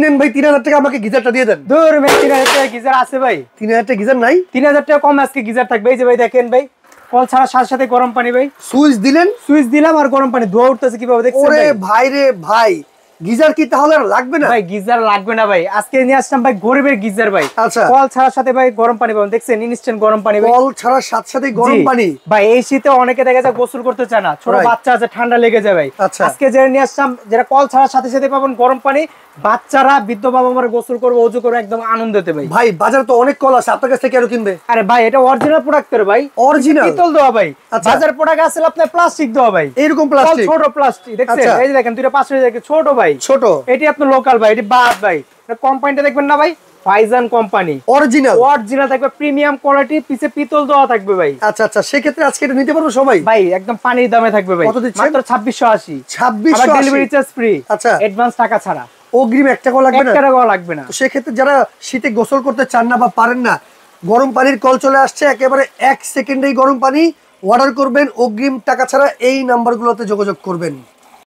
নেন ভাই 3000 টাকা আমাকে গিজারটা দিয়ে দেন। দূর ভাই 3000 টাকা গিজার আছে ভাই? 3000 টাকা গিজার নাই? 3000 টাকা কম আজকে গিজার থাকবে। এই যে ভাই দেখেন ভাই, কল ছাড়া সাথে সাথে গরম পানি ভাই। সুইচ দিলেন, সুইচ দিলাম আর গরম পানি ধোয়া উঠতেছে কিভাবে দেখছেন? ওরে ভাই রে ভাই, গিজার কি তাহলে আর লাগবে না? ভাই গিজার লাগবে না ভাই, আজকে নিয়ে আসলাম ভাই গরিবের গিজার ভাই। আচ্ছা, কল ছাড়ার সাথে ভাই গরম পানি পাবেন, দেখছেন ইনস্ট্যান্ট গরম পানি ভাই। কল ছাড়ার সাথে সাথে গরম পানি ভাই। এই শীতে অনেকে দেখা যায় গোসল করতে চায় না, ছোট বাচ্চা আছে ঠান্ডা লেগে যায় ভাই। আজকে যেটা নিয়ে আসলাম, যেটা কল ছাড়ার সাথে সাথে পাবেন গরম পানি, বাচ্চারা বৃদ্ধ বাবা মারা গোসল করবে, ওযু করবে, একদম আনন্দতে ভাই। ভাই বাজারে তো অনেক কল আছে, আপনার কাছ থেকে আরো কিনবে? আরে ভাই এটা অরিজিনাল প্রোডাক্ট এর ভাই, অরিজিনাল পিতল দেওয়া ভাই। বাজার প্রোডাক্ট আছে আপনার প্লাস্টিক দেওয়া ভাই, এরকম প্লাস্টিক, ছোট প্লাস্টিক দেখছেন? এই যে দেখেন দুইটা 500 টাকা ছোট ভাই, ছোট। এটি আপনার লোকাল ভাই, এটি বাদ ভাই। কোম্পানিটা দেখবেন না ভাই, ফাইজান কোম্পানি, অরিজিনাল থাকবে, প্রিমিয়াম কোয়ালিটি, পিছে পিতল দেওয়া থাকবে ভাই। আচ্ছা আচ্ছা, সেক্ষেত্রে আজকে এটা নিতে পারবো সবাই ভাই? একদম পানির দামে থাকবে ভাই, মাত্র 2680। 2680 ডেলিভারি চার্জ ফ্রি। আচ্ছা, অ্যাডভান্স টাকা ছাড়া, অগ্রিম 1 টাকাও লাগবে না? 1 টাকাও লাগবে না। তো সেক্ষেত্রে যারা শীতে গোসল করতে চান না বা পারেন না, গরম পানির কল চলে আসছে, একেবারে 1 সেকেন্ডেই গরম পানি অর্ডার করবেন, অগ্রিম টাকা ছাড়া এই নাম্বারগুলোতে যোগাযোগ করবেন।